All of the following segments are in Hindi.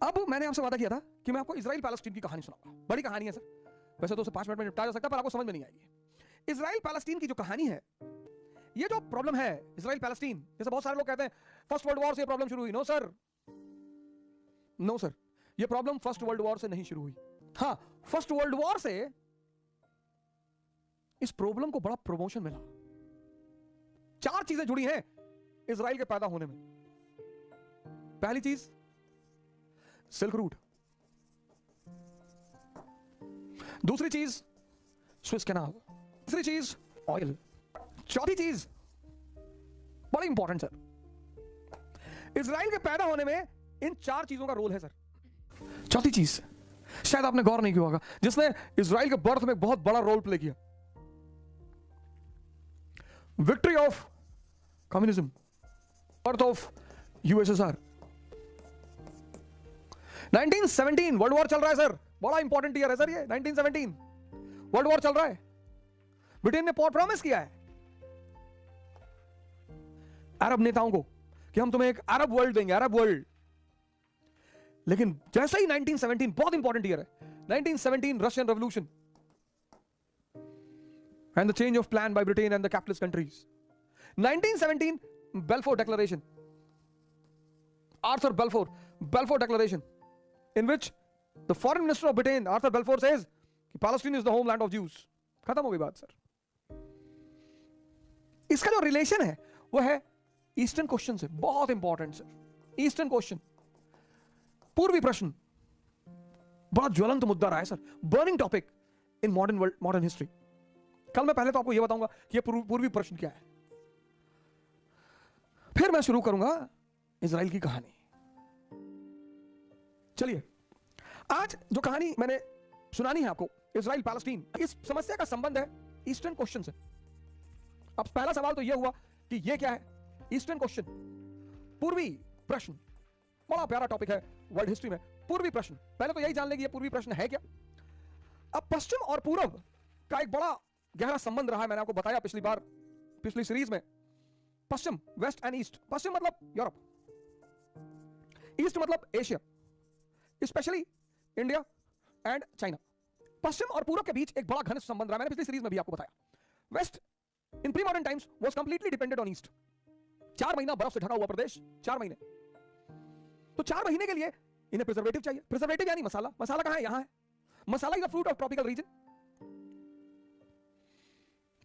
अब मैंने आपसे वादा किया था कि मैं आपको इजराइल पैलेस्टीन की कहानी सुनाऊंगा। बड़ी कहानी है सर, वैसे तो उसे 5 मिनट में निपटाया जा सकता है, पर आपको समझ में नहीं आएगी। इजराइल पैलेस्टीन की जो कहानी है, ये जो प्रॉब्लम है इजराइल पैलेस्टीन, जैसे बहुत सारे लोग कहते हैं फर्स्ट वर्ल्ड वॉर से प्रॉब्लम शुरू हुई। नो सर, नो सर, ये प्रॉब्लम फर्स्ट वर्ल्ड वॉर से नहीं शुरू हुई। हाँ, फर्स्ट वर्ल्ड वॉर से इस प्रॉब्लम को बड़ा प्रमोशन मिला। 4 चीजें जुड़ी हैं इजराइल के पैदा होने में। पहली चीज सिल्क रूट, दूसरी चीज स्विस कैनाल, तीसरी चीज ऑयल, चौथी चीज बड़ी इंपॉर्टेंट सर, इजराइल के पैदा होने में इन 4 चीजों का रोल है सर। चौथी चीज शायद आपने गौर नहीं किया होगा, जिसने इजराइल के बर्थ में बहुत बड़ा रोल प्ले किया, victory of communism, birth of USSR. 1917 world war चल रहा है सर, बड़ा इंपॉर्टेंट ईयर है सर ये। 1917 वर्ल्ड वॉर चल रहा है। ब्रिटेन ने प्रॉमिस किया है अरब नेताओं को कि हम तुम्हें एक अरब वर्ल्ड देंगे, अरब वर्ल्ड। लेकिन जैसे ही 1917, बहुत इंपॉर्टेंट ईयर है, 1917 Russian revolution and the change of plan by Britain and the capitalist countries. 1917 Balfour declaration, Arthur Balfour declaration, in which the foreign minister of Britain, Arthur Balfour, says कि Palestine is the homeland of Jews। खत्म हो गई बात सर। इसका जो रिलेशन है वो है ईस्टर्न क्वेश्चन से, बहुत इंपॉर्टेंट सर। ईस्टर्न क्वेश्चन, पूर्वी प्रश्न, बड़ा ज्वलंत मुद्दा रहा है sir, burning topic in modern history. कल मैं पहले तो आपको यह बताऊंगा कि यह पूर्वी प्रश्न क्या है, फिर मैं शुरू करूंगा इजराइल की कहानी। चलिए, आज जो कहानी मैंने सुनानी है आपको, इजराइल पैलेस्टीन, इस समस्या का संबंध है ईस्टर्न क्वेश्चन से। अब पहला सवाल तो यह हुआ कि यह क्या है, ईस्टर्न क्वेश्चन, पूर्वी प्रश्न। बड़ा प्यारा टॉपिक है वर्ल्ड हिस्ट्री में, पूर्वी प्रश्न। पहले तो यही जान लेंगे ये पूर्वी प्रश्न है क्या। अब पश्चिम और पूर्व का एक बड़ा गहरा संबंध रहा है, मैंने आपको बताया पिछली सीरीज में। पश्चिम, वेस्ट एंड ईस्ट। पश्चिम मतलब यूरोप, ईस्ट मतलब Asia, especially India and China. पश्चिम और पूर्व के बीच एक बड़ा घनिष्ठ संबंध रहा, मैंने पिछली सीरीज में भी आपको बताया। West in pre modern times was completely dependent on east. 4 महीना बर्फ से ढका हुआ प्रदेश, 4 महीने। तो 4 महीने के लिए इन्हें प्रिजर्वेटिव चाहिए। प्रिजर्वेटिव यानी मसाला। मसाला कहां है? यहां है। Masala is a fruit of tropical region.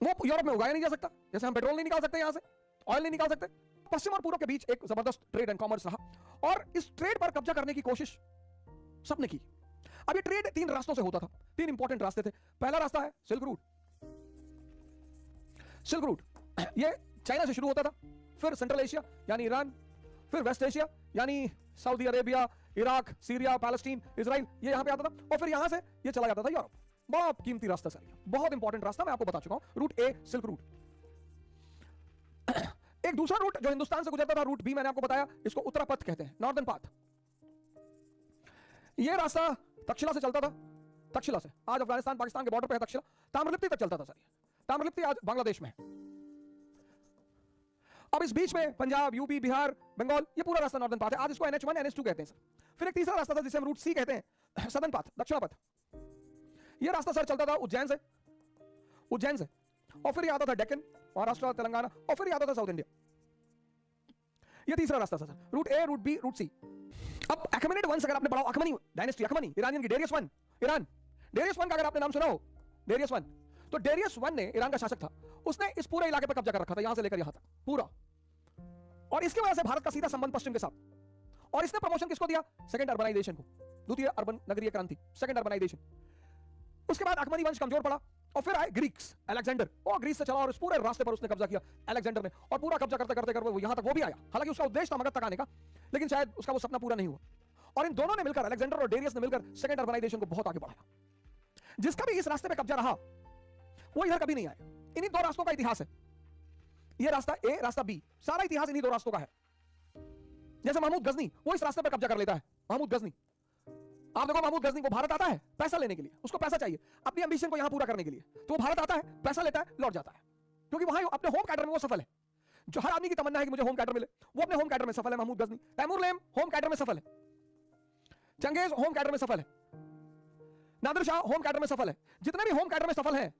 वो यूरोप में उगाया नहीं जा सकता, जैसे हम पेट्रोल नहीं निकाल सकते यहां से, ऑयल नहीं निकाल सकते। पश्चिम और पूर्व के बीच एक जबरदस्त ट्रेड एंड कॉमर्स रहा, और इस ट्रेड पर कब्जा करने की कोशिश सबने की। अब ये ट्रेड 3 रास्तों से होता था, 3 इंपॉर्टेंट रास्ते थे। पहला रास्ता है सिल्क रूट। सिल्क रूट ये चाइना से शुरू होता था, फिर सेंट्रल एशिया यानी ईरान, फिर वेस्ट एशिया यानी Saudi Arabia, Iraq, Syria, Palestine, Israel, ये यहां पे आता था, और फिर यहां से ये चला जाता था यूरोप। बड़ा कीमती रास्ता सर, बहुत इंपॉर्टेंट रास्ता, मैं आपको बता चुका हूं। रूट ए सिल्क रूट। एक दूसरा रूट जो हिंदुस्तान से गुजरता था, रूट बी, मैंने आपको बताया, इसको उत्तरा पथ कहते हैं, नॉर्दर्न पाथ। यह रास्ता तक्षशिला से चलता था, तक्षशिला से, आज अफगानिस्तान पाकिस्तान के बॉर्डर पे है तक्षशिला, ताम्रलिप्ति तक चलता था सर। ताम्रलिप्ति आज बांग्लादेश में है। अब इस बीच में पंजाब, यूपी, बिहार, बंगाल, ये पूरा रास्ता नॉर्दर्न पाथ है। आज इसको NH1, NH2 कहते हैं सर। फिर एक तीसरा रास्ता था जिसे हम रूट सी कहते हैं, सदर्न पाथ, दक्षिण पथ। यह रास्ता सर चलता था उज्जैन से, और फिर यह आता था डेक्कन, महाराष्ट्र, तेलंगाना, और फिर यह आता था साउथ इंडिया। यह तीसरा रास्ता था सर, रूट ए, रूट बी, रूट सी। अब अखमेनिड वंश अगर आपने पढ़ा हो, अखमनी डायनेस्टी, अखमनी ईरानियन की, Darius one, Iran, Darius one का अगर आपने नाम सुना हो, डेरियस वन, तो डेरियस वन ने, ईरान का शासक था, उसने इस पूरे इलाके पर कब्जा कर रखा था, यहां से लेकर यहां तक पूरा। और इसकी वजह से भारत का सीधा संबंध पश्चिम के साथ। और इसने प्रमोशन किसको दिया? सेकंड अर्बनाइजेशन को, द्वितीय अर्बन नगरीय क्रांति, सेकंड अर्बनाइजेशन। उसके बाद अखमनी वंश कमजोर पड़ा, और फिर आए ग्रीक्स, अलेक्जेंडर, वो ग्रीस से चला और इस पूरे रास्ते पर उसने कब्जा किया, अलेक्जेंडर ने, और पूरा कब्जा करते करते करते यहां तक वो भी आया। हालांकि उसका उद्देश्य था मगध तक आने का, लेकिन शायद उसका वो सपना पूरा नहीं हुआ। और इन दोनों ने मिलकर, अलेक्जेंडर और डेरियस ने मिलकर, सेकंड अर्बनाइजेशन को बहुत आगे बढ़ाया। जिसका भी इस रास्ते पे कब्जा रहा, वो इधर कभी नहीं आए। इन्हीं 2 रास्तों का इतिहास है, ये रास्ता ए, रास्ता बी, सारा इतिहास इन्हीं 2 रास्तों का है। जैसे महमूद गजनी, वो इस रास्ते पर कब्जा कर लेता है। महमूद गजनी, आप देखो, महमूद गजनी को भारत आता है पैसा लेने के लिए, उसको पैसा चाहिए अपनी एम्बिशन को यहां पूरा करने के लिए, तो वो भारत आता है, पैसा लेता है, लौट जाता है, क्योंकि वहां अपने होम कैडर में वो सफल है। जो हर आदमी की तमन्ना है कि मुझे होम कैडर मिले, वो अपने होम कैडर में सफल है महमूद गजनी। तैमूर लेम होम कैडर में सफल है। चंगेज होम कैटर में सफल है, नादिर शाह होम कैटर में सफल है, जितने भी होम कैटर में सफल हैं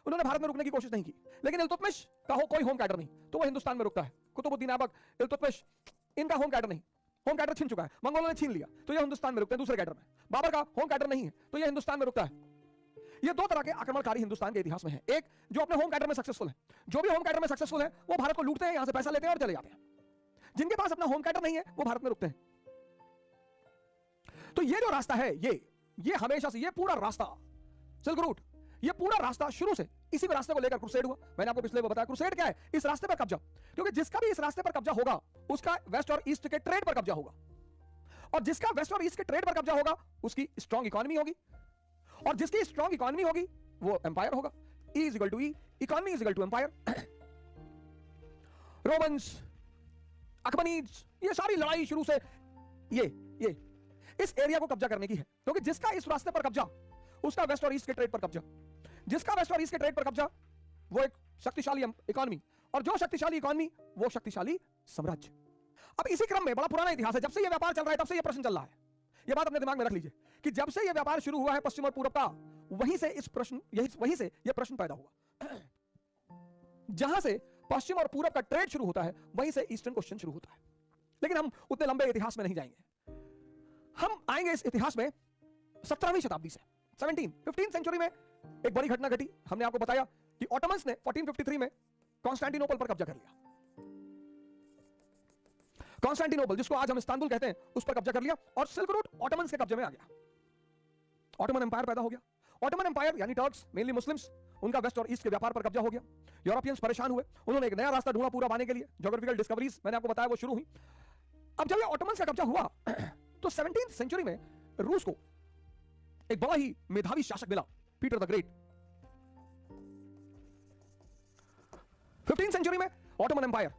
उन्होंने भारत में रुकने की कोशिश नहीं की। लेकिन इल्तुतमिश का कोई होम कैटर नहीं, तो वो हिंदुस्तान में रुकता है। कुतुबुद्दीन ऐबक, इल्तुतमिश, इनका होम कैटर नहीं, होम कैटर छीन चुका है, मंगोलों ने छीन लिया, तो ये हिंदुस्तान में रुकते हैं दूसरे कैटर में। बाबर का होम कैटर नहीं है, तो ये हिंदुस्तान में रुकता है। ये दो तरह के आक्रमणकारी हिंदुस्तान के इतिहास में है। एक जो अपने होम कैटर में सक्सेसफुल है, जो भी होम कैटर में सक्सेसफुल है वो भारत को लूटते हैं, यहां से पैसा लेते हैं और चले जाते हैं। जिनके पास अपना होम कैटर नहीं है वो भारत में रुकते हैं। तो ये जो रास्ता है, ये हमेशा से, ये पूरा रास्ता सिल्क रूट, ये पूरा रास्ता शुरू से इसी को रास्ते को लेकर क्रूसेड हुआ। मैंने आपको पिछले बताया क्रूसेड क्या है, इस रास्ते पर कब्जा, क्योंकि जिसका भी इस रास्ते पर कब्जा होगा उसका वेस्ट और ईस्ट के ट्रेड पर कब्जा होगा, और जिसका वेस्ट और ईस्ट के ट्रेड पर कब्जा होगा उसकी स्ट्रॉन्ग इकोनॉमी होगी, और जिसकी स्ट्रॉन्ग इकोनॉमी होगी वो एम्पायर होगा। E is equal to E, economy is equal to empire. Romans, अकबनीज, ये सारी लड़ाई शुरू से ये इस एरिया को कब्जा करने की है, क्योंकि जिसका इस रास्ते पर कब्जा उसका वेस्ट और ईस्ट के ट्रेड पर कब्जा, जिसका वेस्ट और ईस्ट के ट्रेड पर कब्जा वो एक शक्तिशाली इकोनॉमी, और जो शक्तिशाली इकोनॉमी वो शक्तिशाली साम्राज्य। अब इसी क्रम में बड़ा पुराना इतिहास है, जब से ये व्यापार चल रहा है तब से ये प्रश्न चल रहा है। ये बात अपने दिमाग में रख लीजिए कि जब से ये व्यापार शुरू हुआ है पश्चिम और पूरब का, वहीं से ये प्रश्न पैदा हुआ। जहां से पश्चिम और पूरब का ट्रेड शुरू होता है वहीं से ईस्टर्न क्वेश्चन शुरू होता है। लेकिन हम उतने लंबे इतिहास में नहीं जाएंगे, हम आएंगे इस इतिहास में 17वीं शताब्दी से। 15th सेंचुरी में एक बड़ी घटना घटी। हमने आपको बताया कि ऑटोमन्स ने 1453 में कॉन्स्टेंटिनोपल पर कब्जा कर लिया। कॉन्स्टेंटिनोपल, जिसको आज हम इस्तांबुल कहते हैं, उस पर कब्जा कर लिया और सिल्क रूट ऑटोमन्स के कब्जे में आ गया। ऑटोमन एम्पायर पैदा हो गया। ऑटोमन एम्पायर यानी टर्क्स, मेनली मुस्लिम्स, उनका वेस्ट और ईस्ट के व्यापार पर कब्जा हो गया। यूरोपियंस परेशान हुए, उन्होंने एक नया रास्ता ढूंढा पूरा पाने के लिए। ज्योग्राफिकल डिस्कवरीज मैंने आपको बताया वो शुरू हुई। अब जब ये ऑटोमन्स का कब्जा हुआ तो 17th सेंचुरी में रूस को एक बड़ा ही मेधावी शासक मिला, Peter the Great. 15th century में ऑटोमन एम्पायर,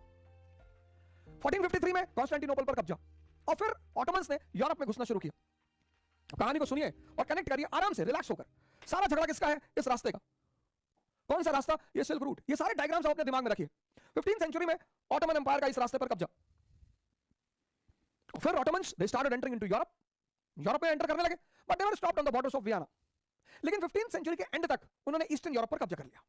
1453 में कॉन्स्टेंटिनोपल पर कब्जा, और फिर ऑटोमन्स ने यूरोप में घुसना शुरू किया। कहानी को सुनिए और कनेक्ट करिए आराम से, रिलैक्स होकर। सारा झगड़ा किसका है? इस रास्ते का। कौन सा रास्ता? ये सिल्क रूट। ये सारे डायग्राम्स आप अपने दिमाग में रखिए। 15th सेंचुरी में ऑटोमन एम्पायर का इस रास्ते पर कब्जा, फिर Ottomans they started entering into Europe. Europe में एंटर करने लगे, but they were stopped on the borders of Vienna. लेकिन 15th सेंचुरी के एंड तक उन्होंने ईस्टर्न यूरोप पर कब्जा कर लिया।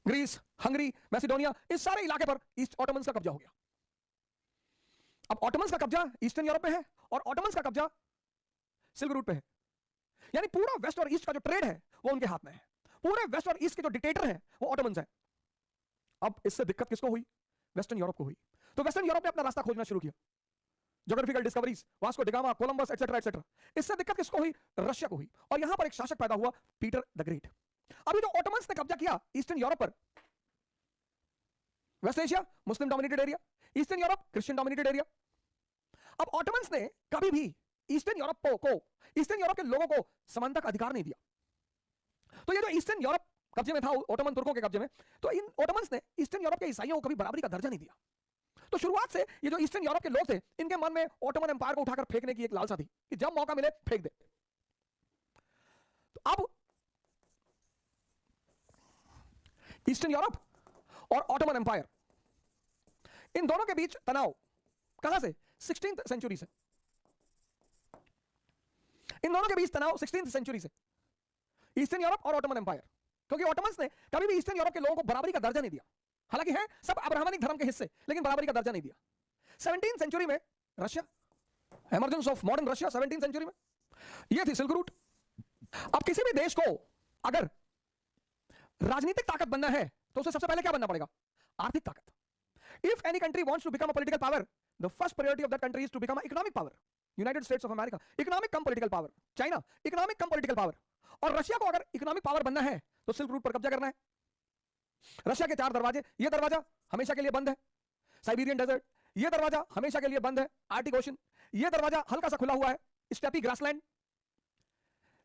ग्रीस, हंगरी, मैसिडोनिया, इस सारे इलाके पर ईस्ट ऑटोमन्स का कब्जा हो गया। अब ऑटोमन्स का कब्जा ईस्टर्न यूरोप में है और ऑटोमन्स का कब्जा सिल्क रूट पे है। यानी पूरा वेस्ट और ईस्ट का जो ट्रेड है वो उनके हाथ में है। पूरे वेस्ट और ईस्ट के जो डिक्टेटर हैं वो ऑटोमन्स हैं। अब इससे दिक्कत किसको हुई? वेस्टर्न यूरोप को हुई। तो वेस्टर्न यूरोप ने अपना रास्ता खोजना शुरू किया। Geographical discoveries, Vasco D gamma, Columbus etcetera etcetera. इससे दिक्कत किसको हुई? रशिया को हुई। और यहां पर एक शासक पैदा हुआ, पीटर द ग्रेट। अभी जो ऑटोमन्स ने कब्जा किया ईस्टर्न यूरोप पर, West Asia Muslim dominated area, eastern Europe Christian dominated area. अब ऑटोमन्स ने कभी भी ईस्टर्न यूरोप को ईस्टर्न यूरोप के लोगों को समानता का अधिकार नहीं दिया। तो ये जो ईस्टर्न यूरोप कब्जे में था ओटोमन तुर्कों के कब्जे में, तो इन ओटोमन्स ने ईस्टर्न यूरोप के ईसाइयों को कभी बराबरी का दर्जा नहीं दिया। तो शुरुआत से ये जो ईस्टर्न यूरोप के लोग थे, इनके मन में ओटोमन एम्पायर को उठाकर फेंकने की एक लालसा थी कि जब मौका मिले फेंक दे। तो अब ईस्टर्न यूरोप और ओटोमन एम्पायर, इन दोनों के बीच तनाव कहां से? 16th सेंचुरी से। इन दोनों के बीच तनाव 16th सेंचुरी से, ईस्टर्न यूरोप और ऑटोमन एम्पायर। क्योंकि ऑटोमन्स ने कभी भी ईस्टर्न यूरोप के लोगों को बराबरी का दर्जा नहीं दिया। हालांकि हैं सब अब्राह्मणिक धर्म के हिस्से, लेकिन बराबरी का दर्जा नहीं दिया। 17th सेंचुरी में Russia, emergence of modern Russia 17th century में, यह थी सिल्क रूट। अब किसी भी देश को अगर राजनीतिक ताकत बनना है तो उसे सबसे पहले क्या बनना पड़ेगा? आर्थिक ताकत। If any country wants to become a political power, the first priority of that country is to become a economic power. United States of America economic cum political power, China economic cum political power. और रशिया को अगर इकोनॉमिक पावर बनना है तो सिल्क रूट पर कब्जा करना है। रशिया के 4 दरवाजे, ये दरवाजा हमेशा के लिए बंद है, साइबेरियन डेजर्ट, ये दरवाजा हमेशा के लिए बंद है, आर्टिक ओशन, ये दरवाजा हल्का सा खुला हुआ है, स्टेपी ग्रासलैंड।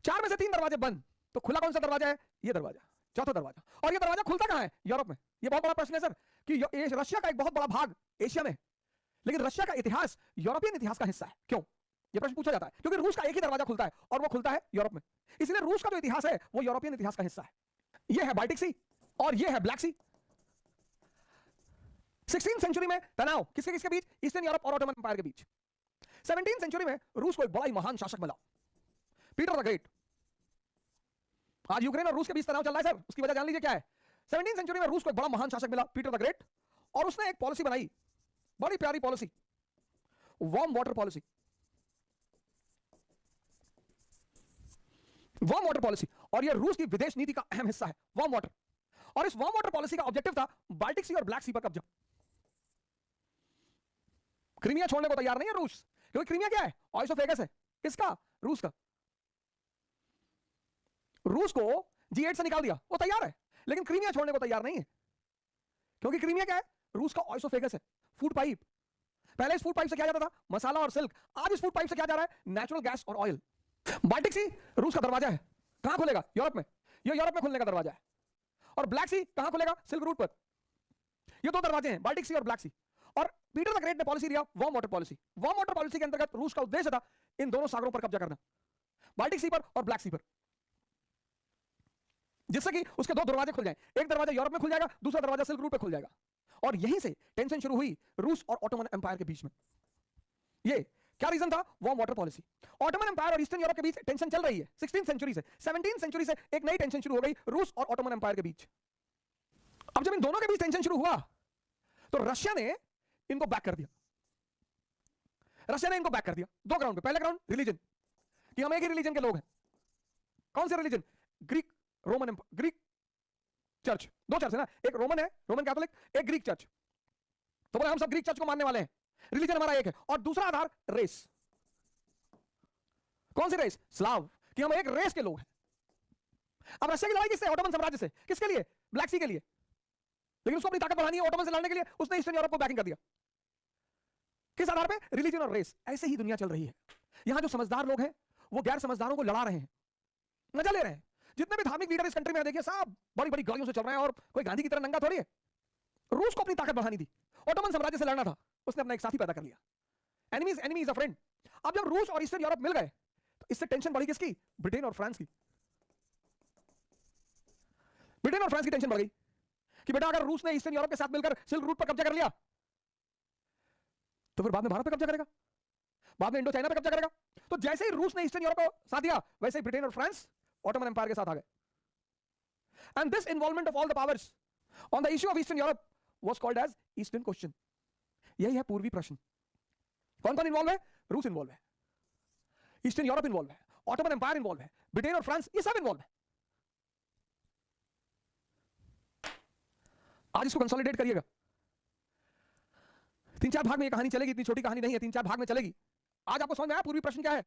4 में से 3 दरवाजे बंद, तो खुला कौन सा दरवाजा है? ये दरवाजा, चौथा दरवाजा। और ये दरवाजा खुलता कहां है? यूरोप में। ये बहुत बड़ा प्रश्न है सर कि रशिया का एक बहुत बड़ा भाग एशिया में, लेकिन रशिया का इतिहास यूरोपियन इतिहास का हिस्सा है। क्यों? ये प्रश्न पूछा जाता है। क्योंकि रूस का एक ही दरवाजा खुलता है और वो खुलता है यूरोप में, इसलिए रूस का जो इतिहास है वो यूरोपियन इतिहास का हिस्सा है। ये है बाल्टिक सी और ये है ब्लैक सी। 16th सेंचुरी में तनाव किसके किसके बीच? ईस्टर्न यूरोप और ऑटोमन एम्पायर के बीच। 17th सेंचुरी में रूस को एक बड़ा ही महान शासक मिला, पीटर द ग्रेट। आज यूक्रेन और रूस के बीच तनाव चल रहा है सर, उसकी वजह जान लीजिए क्या है। 17वीं सेंचुरी में रूस को एक बड़ा महान शासक मिला, पीटर द ग्रेट, और उसने एक पॉलिसी बनाई, बड़ी प्यारी policy, warm water policy. Warm water policy, और यह रूस की विदेश नीति का अहम हिस्सा है, वार्म वाटर। और इस वार्म वाटर पॉलिसी का ऑब्जेक्टिव था बाल्टिक सी और ब्लैक सी पर कब्जा। क्रीमिया छोड़ने को तैयार नहीं है रूस, क्योंकि क्रीमिया क्या है, ऑइसोफेगस है। किसका? रूस का। रूस को G8 से निकाल दिया, वो तैयार है, लेकिन क्रीमिया छोड़ने को तैयार नहीं है, क्योंकि क्रीमिया क्या है, रूस का ऑइसोफेगस है, फूड पाइप। पहले इस फूड पाइप से क्या जाता था, मसाला और सिल्क। आज इस फूड पाइप से क्या जा रहा है, नेचुरल गैस और ऑयल। बाल्टिक सी रूस का दरवाजा है, कहां खुलेगा, यूरोप में। ये यूरोप में खुलने का दरवाजा है। और ब्लैक सी कहां खुलेगा, सिल्क रूट पर। ये दो दरवाजे हैं, बाल्टिक सी और ब्लैक सी। और पीटर द ग्रेट ने पॉलिसी दिया, warm water policy. Warm water policy के अंतर्गत रूस का उद्देश्य था इन दोनों सागरों पर कब्जा करना, बाल्टिक सी पर और ब्लैक सी पर, जिससे कि उसके दो दरवाजे खुल जाएं। एक दरवाजा यूरोप में खुल जाएगा, दूसरा दरवाजा सिल्क रूट पे खुल जाएगा। और यहीं से टेंशन शुरू हुई रूस और ऑटोमन एम्पायर के बीच में। ये क्या रीजन था, warm water policy. Ottoman Empire और ईस्टर्न यूरोप के बीच टेंशन चल रही है 16वीं सेंचुरी से। 17वीं सेंचुरी से एक नई टेंशन शुरू हो गई रूस और ऑटोमन एम्पायर के बीच। अब जब इन दोनों के बीच टेंशन शुरू हुआ तो रशिया ने इनको बैक कर दिया। रशिया ने इनको बैक कर दिया दो ग्राउंड पे। पहले ग्राउंड रिलीजन, कि हम एक ही रिलीजन के लोग हैं। कौन से religion, Greek Roman, Greek church. दो चर्च है ना, एक रोमन है, रोमन कैथोलिक, एक ग्रीक चर्च। तो बोले हम सब ग्रीक चर्च को मानने वाले हैं, रिलीजन हमारा एक है। और दूसरा आधार रेस। कौन सी रेस, स्लाव, कि हम एक रेस के लोग हैं। अब रशिया की लड़ाई किससे, ऑटोमन साम्राज्य से। किसके लिए, ब्लैक सी के लिए। लेकिन उसको अपनी ताकत बढ़ानी है, ऑटोमन से लड़ने के लिए उसने ईस्टर्न यूरोप को बैकिंग कर दिया। किस आधार पे, रिलीजन और रेस। ऐसे ही दुनिया चल रही है। यहां जो समझदार लोग हैं वो गैर समझदारों को लड़ा रहे हैं, मजा ले रहे हैं। जितने भी धार्मिक लीडर इस कंट्री में देखिए, सब बड़ी बड़ी गाड़ियों से चल रहे हैं, और कोई गांधी की तरह नंगा थोड़ी है। रूस को अपनी ताकत बढ़ानी थी, ऑटोमन साम्राज्य से लड़ना था, उसने अपना एक साथी पैदा कर लिया। Enemies enemy is a friend. अब जब रूस और ईस्टर्न यूरोप मिल गए तो इससे टेंशन बढ़ी किसकी, ब्रिटेन और फ्रांस की। ब्रिटेन और फ्रांस की टेंशन बढ़ गई कि बेटा अगर रूस ने ईस्टर्न यूरोप के साथ मिलकर सिल्क रूट पर कब्जा कर लिया तो फिर बाद में भारत पर कब्जा करेगा, बाद में इंडो चाइना पर कब्जा करेगा। तो जैसे ही रूस ने ईस्टर्न यूरोप को साथ दिया, वैसे ही ब्रिटेन और फ्रांस ऑटोमन एम्पायर के साथ आ गए। And this involvement of all the powers on the issue of eastern Europe was called as eastern question. यही है पूर्वी प्रश्न। कौन कौन इन्वॉल्व है, रूस इन्वॉल्व है, ईस्टर्न यूरोप इन्वॉल्व है, ऑटोमन एम्पायर इन्वॉल्व है, ब्रिटेन और फ्रांस, ये सब इन्वॉल्व है। आज इसको कंसोलिडेट करिएगा। 3-4 भाग में ये कहानी चलेगी, इतनी छोटी कहानी नहीं है, 3-4 भाग में चलेगी। आज आपको समझ में आया पूर्वी प्रश्न क्या है।